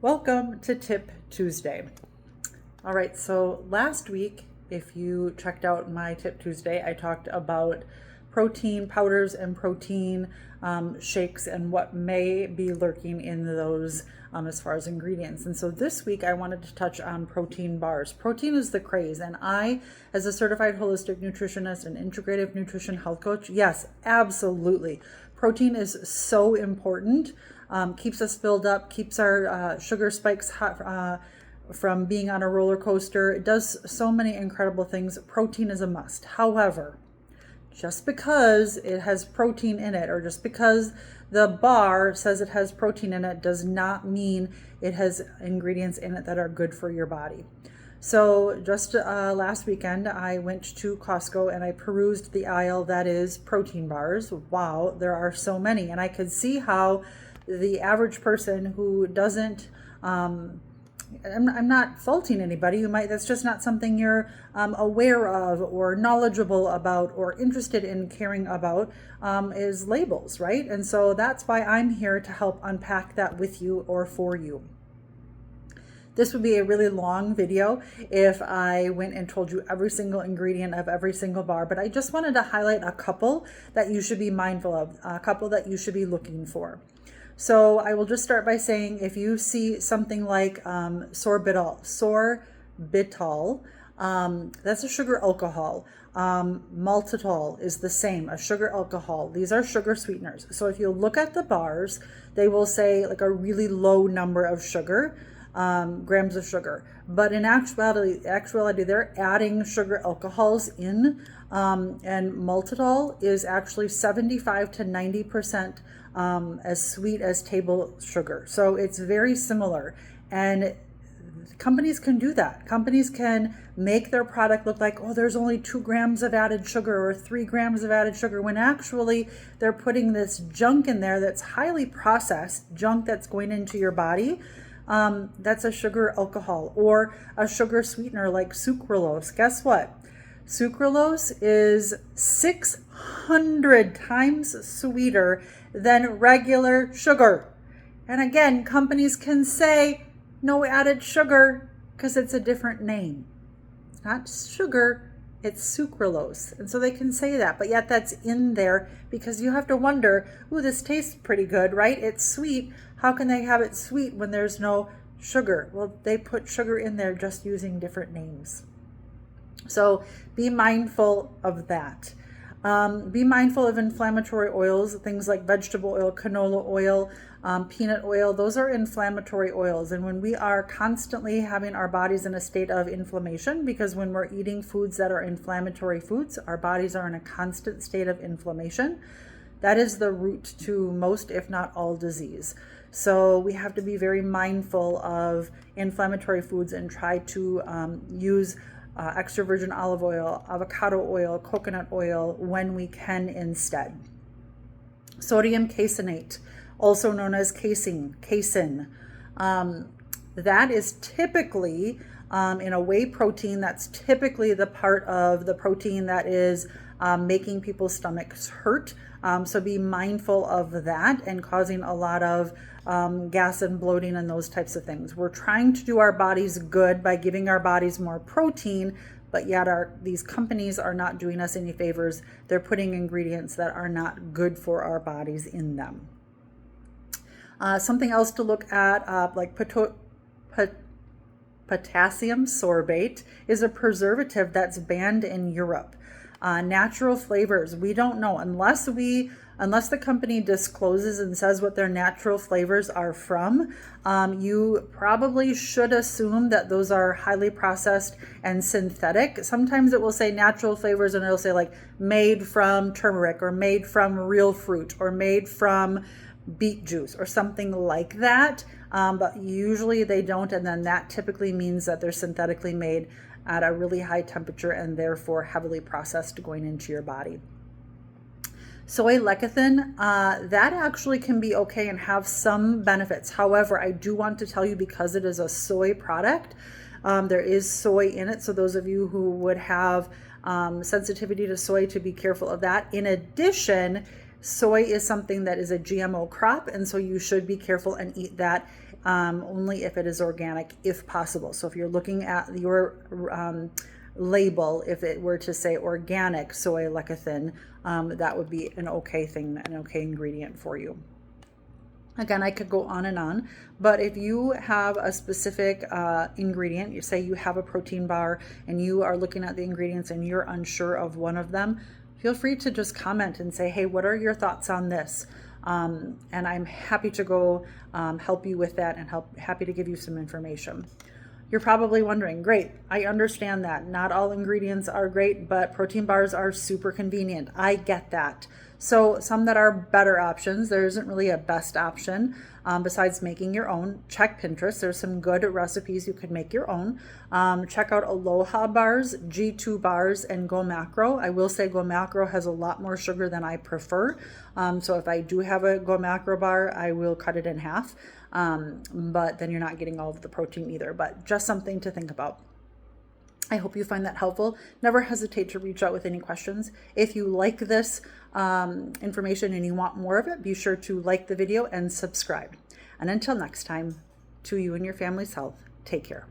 Welcome to Tip Tuesday. All right, so last week, if you checked out my Tip Tuesday, I talked about protein powders and protein shakes and what may be lurking in those as far as ingredients. And so this week I wanted to touch on protein bars. Protein is the craze, and I, as a certified holistic nutritionist and integrative nutrition health coach, yes, absolutely. Protein is so important. Keeps us filled up, keeps our sugar spikes hot, from being on a roller coaster. It does so many incredible things. Protein is a must. However, just because it has protein in it, or just because the bar says it has protein in it, does not mean it has ingredients in it that are good for your body. So just last weekend, I went to Costco and I perused the aisle that is protein bars. Wow, there are so many. And I could see how the average person who doesn't, I'm not faulting anybody who might, that's just not something you're aware of or knowledgeable about or interested in caring about, is labels, right? And so that's why I'm here to help unpack that with you or for you. This would be a really long video if I went and told you every single ingredient of every single bar, but I just wanted to highlight a couple that you should be mindful of, a couple that you should be looking for. So I will just start by saying, if you see something like sorbitol, that's a sugar alcohol. Maltitol is the same, a sugar alcohol. These are sugar sweeteners. So if you look at the bars, they will say like a really low number of sugar, grams of sugar. But in actuality, they're adding sugar alcohols in, and maltitol is actually 75 to 90% as sweet as table sugar. So it's very similar. And companies can do that. Companies can make their product look like, oh, there's only 2 grams of added sugar or 3 grams of added sugar, when actually they're putting this junk in there that's highly processed, junk that's going into your body. That's a sugar alcohol or a sugar sweetener like sucralose. Guess what? Sucralose is 600 times sweeter than regular sugar. And again, companies can say no added sugar because it's a different name. It's not sugar, it's sucralose. And so they can say that, but yet that's in there because you have to wonder, ooh, this tastes pretty good, right? It's sweet. How can they have it sweet when there's no sugar? Well, they put sugar in there just using different names. So be mindful of that. Be mindful of inflammatory oils, things like vegetable oil, canola oil, peanut oil. Those are inflammatory oils. And when we are constantly having our bodies in a state of inflammation, because when we're eating foods that are inflammatory foods, our bodies are in a constant state of inflammation. That is the root to most, if not all, disease. So we have to be very mindful of inflammatory foods and try to use extra virgin olive oil, avocado oil, coconut oil when we can instead. Sodium caseinate, also known as casein. That is typically in a whey protein. That's typically the part of the protein that is making people's stomachs hurt. So be mindful of that and causing a lot of gas and bloating and those types of things. We're trying to do our bodies good by giving our bodies more protein, but yet these companies are not doing us any favors. They're putting ingredients that are not good for our bodies in them. Something else to look at, like potassium sorbate is a preservative that's banned in Europe. Natural flavors, we don't know unless the company discloses and says what their natural flavors are from. You probably should assume that those are highly processed and synthetic. Sometimes it will say natural flavors and it'll say like made from turmeric or made from real fruit or made from beet juice or something like that. But usually they don't, and then that typically means that they're synthetically made at a really high temperature and therefore heavily processed going into your body. Soy lecithin, that actually can be okay and have some benefits. However, I do want to tell you, because it is a soy product, there is soy in it. So those of you who would have sensitivity to soy, to be careful of that. In addition, soy is something that is a GMO crop, and so you should be careful and eat that only if it is organic, if possible. So if you're looking at your label, if it were to say organic soy lecithin, that would be an okay thing, an okay ingredient for you. Again, I could go on and on, but if you have a specific ingredient, you say you have a protein bar and you are looking at the ingredients and you're unsure of one of them, feel free to just comment and say, hey, what are your thoughts on this? And I'm happy to go help you with that and happy to give you some information. You're probably wondering, great, I understand that. Not all ingredients are great, but protein bars are super convenient. I get that. So some that are better options, there isn't really a best option besides making your own. Check Pinterest. There's some good recipes you could make your own. Check out Aloha bars, G2 bars, and Go Macro. I will say Go Macro has a lot more sugar than I prefer. So if I do have a Go Macro bar, I will cut it in half. But then you're not getting all of the protein either, but just something to think about. I hope you find that helpful. Never hesitate to reach out with any questions. If you like this information and you want more of it, be sure to like the video and subscribe. And until next time, to you and your family's health, take care.